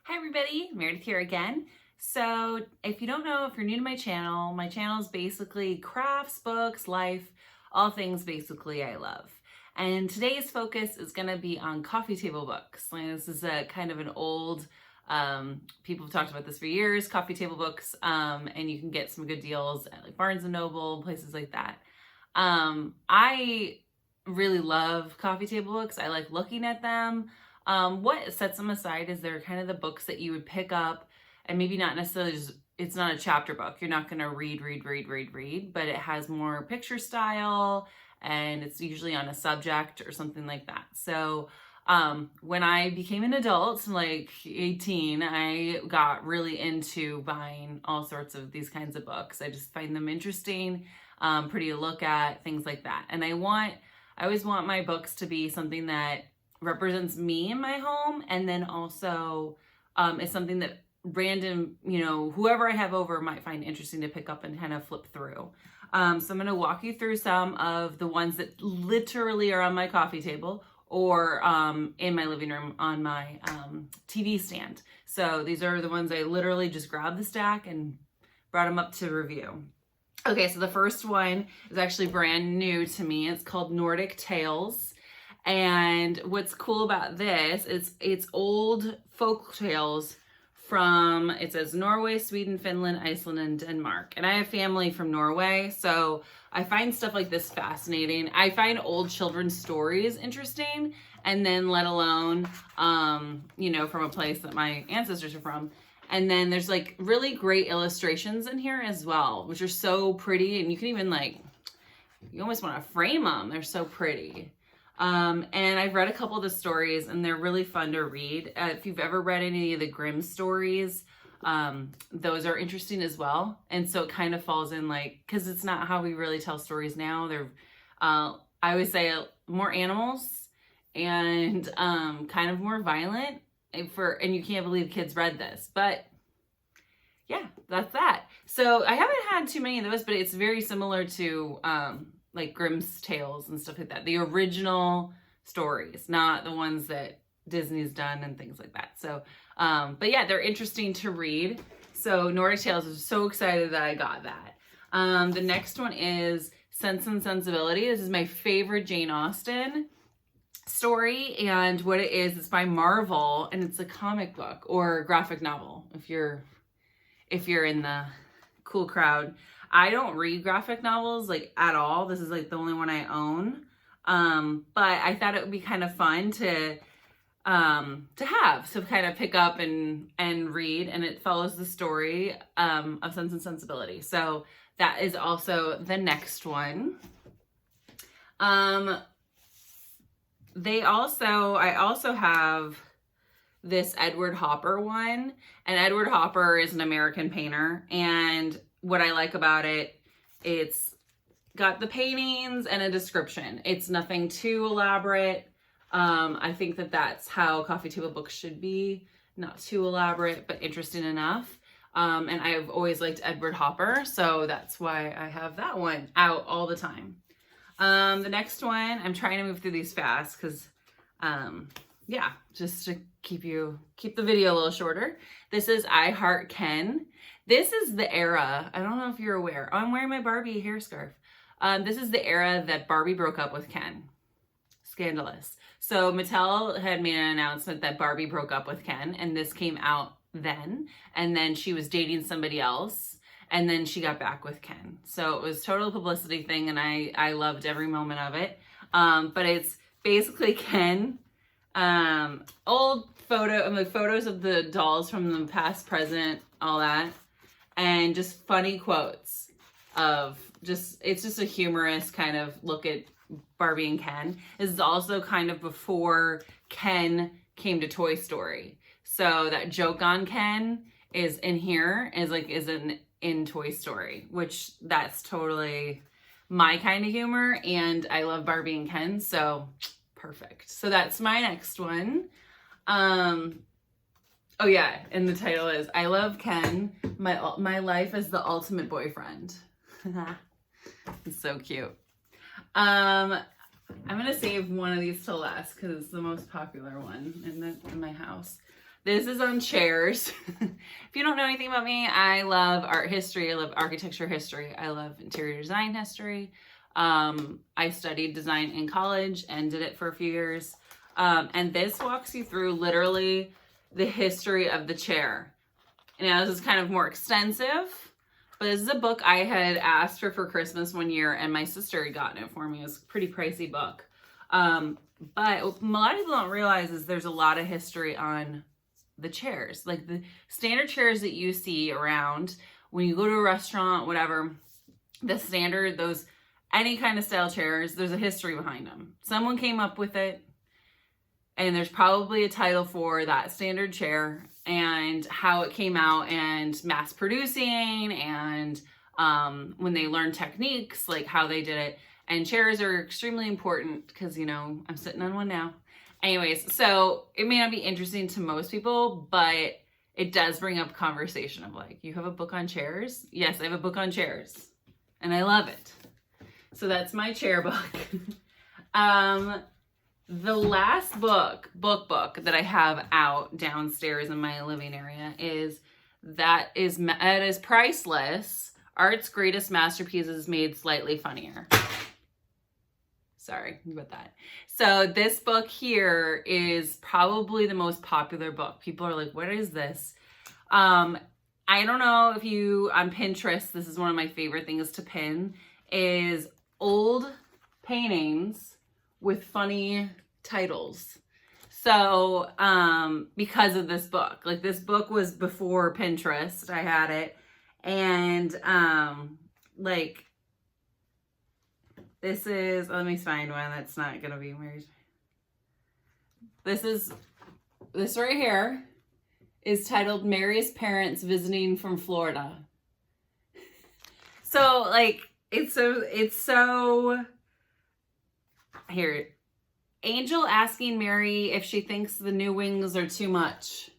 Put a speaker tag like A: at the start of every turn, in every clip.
A: Hi everybody, Meredith here again. So if you don't know, if you're new to my channel is basically crafts, books, life, all things basically I love. And today's focus is going to be on coffee table books. Like, this is a kind of an old, people have talked about this for years, coffee table books, and you can get some good deals at like Barnes & Noble, places like that. I really love coffee table books. I like looking at them. What sets them aside is they're kind of the books that you would pick up and maybe not necessarily just, it's not a chapter book. You're not going to read, but it has more picture style and it's usually on a subject or something like that. So when I became an adult, like 18, I got really into buying all sorts of these kinds of books. I just find them interesting, pretty to look at, things like that. And I always want my books to be something that represents me in my home, and then also is something that random, whoever I have over might find interesting to pick up and kind of flip through. So I'm going to walk you through some of the ones that literally are on my coffee table or in my living room on my TV stand. So these are the ones I literally just grabbed the stack and brought them up to review. Okay, so the first one is actually brand new to me. It's called Nordic Tales. And what's cool about this is it's old folk tales from, it says Norway, Sweden, Finland, Iceland, and Denmark. And I have family from Norway, so I find stuff like this fascinating. I find old children's stories interesting, and then let alone, from a place that my ancestors are from. And then there's like really great illustrations in here as well, which are so pretty. And you can even you almost want to frame them. They're so pretty. And I've read a couple of the stories and they're really fun to read. If you've ever read any of the Grimm stories, those are interesting as well. And so it kind of falls in cause it's not how we really tell stories now. They're, I always say more animals and, kind of more violent and you can't believe kids read this, but yeah, that's that. So I haven't had too many of those, but it's very similar to, like Grimm's tales and stuff like that. The original stories, not the ones that Disney's done and things like that. So, but yeah, they're interesting to read. So Nordic Tales, I'm so excited that I got that. The next one is Sense and Sensibility. This is my favorite Jane Austen story. And what it is, it's by Marvel and it's a comic book or graphic novel. If you're in the cool crowd. I don't read graphic novels at all. This is the only one I own. But I thought it would be kind of fun to have, to kind of pick up and read, and it follows the story of Sense and Sensibility. So that is also the next one. I also have this Edward Hopper one, and Edward Hopper is an American painter, and what I like about it, it's got the paintings and a description. It's nothing too elaborate. I think that that's how coffee table books should be. Not too elaborate, but interesting enough. And I've always liked Edward Hopper, so that's why I have that one out all the time. The next one, I'm trying to move through these fast because, just to keep the video a little shorter. This is I Heart Ken. This is the era, I don't know if you're aware. Oh, I'm wearing my Barbie hair scarf. This is the era that Barbie broke up with Ken. Scandalous. So Mattel had made an announcement that Barbie broke up with Ken, and this came out then. And then she was dating somebody else, and then she got back with Ken. So it was total publicity thing, and I loved every moment of it. But it's basically Ken, old photos of the dolls from the past, present, all that. And just funny quotes it's just a humorous kind of look at Barbie and Ken. This is also kind of before Ken came to Toy Story. So that joke on Ken is in here, is in Toy Story, which that's totally my kind of humor. And I love Barbie and Ken, so perfect. So that's my next one. Oh yeah, and the title is I Love Ken, my life as the ultimate boyfriend. It's so cute. I'm gonna save one of these till last because it's the most popular one in my house. This is on chairs. If you don't know anything about me, I love art history. I love architecture history. I love interior design history. I studied design in college and did it for a few years. And this walks you through literally the history of the chair. Now, this is kind of more extensive, but this is a book I had asked for Christmas one year, and my sister had gotten it for me. It was a pretty pricey book. But what a lot of people don't realize is there's a lot of history on the chairs. Like the standard chairs that you see around when you go to a restaurant, whatever, the standard, those any kind of style chairs, there's a history behind them. Someone came up with it, and there's probably a title for that standard chair and how it came out and mass producing and when they learned techniques, like how they did it. And chairs are extremely important because, you know, I'm sitting on one now. Anyways, so it may not be interesting to most people, but it does bring up conversation of like, you have a book on chairs? Yes, I have a book on chairs and I love it. So that's my chair book. The last book that I have out downstairs in my living area is Priceless, Art's Greatest Masterpieces Made Slightly Funnier. Sorry about that. So this book here is probably the most popular book. People are like, what is this? I don't know if you, on Pinterest, this is one of my favorite things to pin, is old paintings with funny titles. So, because of this book, like this book was before Pinterest, I had it. And, like, this is, let me find one that's not going to be weird. This right here is titled Mary's Parents Visiting from Florida. So, like, it's so, here, Angel asking Mary if she thinks the new wings are too much.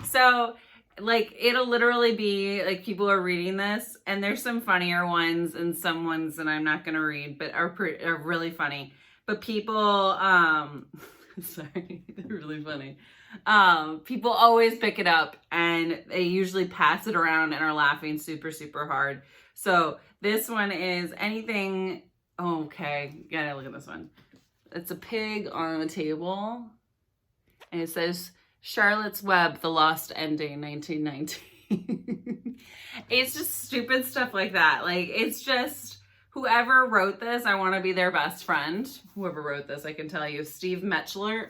A: So, like, it'll literally be, like, people are reading this, and there's some funnier ones and some ones that I'm not going to read, but are really funny. But people, sorry, they're really funny. People always pick it up, and they usually pass it around and are laughing super, super hard. So, this one is anything, okay, gotta look at this one. It's a pig on a table, and it says, Charlotte's Web, The Lost Ending, 1919. It's just stupid stuff like that. Like, it's just, whoever wrote this, I want to be their best friend. Whoever wrote this, I can tell you. Steve Melcher?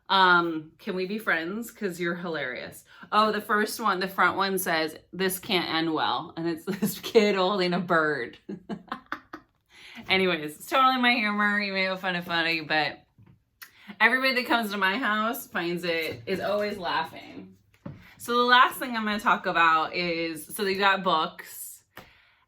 A: Can we be friends? Because you're hilarious. Oh, the first one, the front one says, this can't end well. And it's this kid holding a bird. Anyways, it's totally my humor. You may find it funny, but everybody that comes to my house is always laughing. So the last thing I'm going to talk about is, so you got books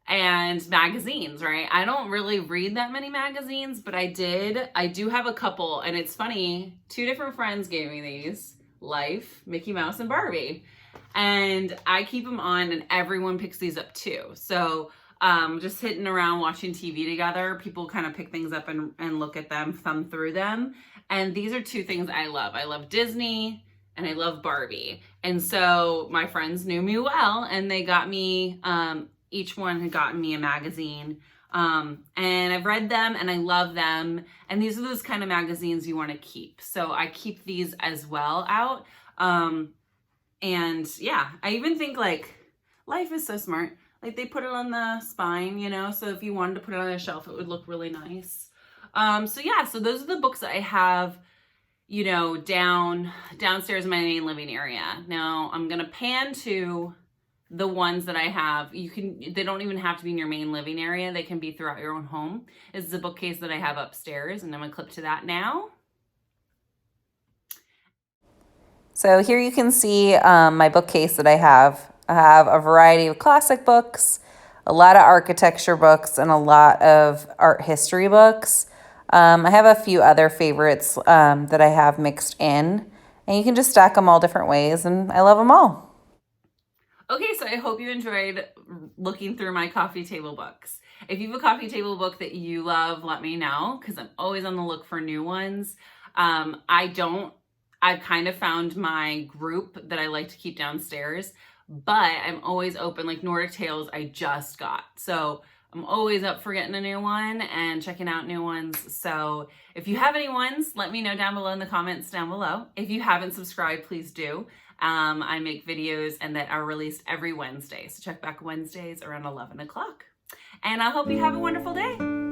A: and magazines, right? I don't really read that many magazines, but I do have a couple, and it's funny. 2 different friends gave me these, Life, Mickey Mouse, and Barbie. And I keep them on, and everyone picks these up too. So just sitting around watching TV together, people kind of pick things up and look at them, thumb through them. And these are 2 things I love. I love Disney and I love Barbie. And so my friends knew me well, and they got me, each one had gotten me a magazine. And I've read them and I love them. And these are those kind of magazines you want to keep. So I keep these as well out. And yeah, I even think like Life is so smart. Like they put it on the spine, you know, so if you wanted to put it on a shelf, it would look really nice. So yeah, so those are the books that I have, you know, downstairs in my main living area. Now I'm going to pan to the ones that I have. They don't even have to be in your main living area. They can be throughout your own home. This is a bookcase that I have upstairs, and I'm going to clip to that now. So here you can see my bookcase that I have. I have a variety of classic books, a lot of architecture books, and a lot of art history books. I have a few other favorites that I have mixed in, and you can just stack them all different ways, and I love them all. Okay, so I hope you enjoyed looking through my coffee table books. If you have a coffee table book that you love, let me know, because I'm always on the look for new ones. I've kind of found my group that I like to keep downstairs, but I'm always open. Like Nordic Tales, I just got. So I'm always up for getting a new one and checking out new ones. So if you have any ones, let me know down below in the comments down below. If you haven't subscribed, please do. I make videos and that are released every Wednesday. So check back Wednesdays around 11 o'clock. And I hope you have a wonderful day.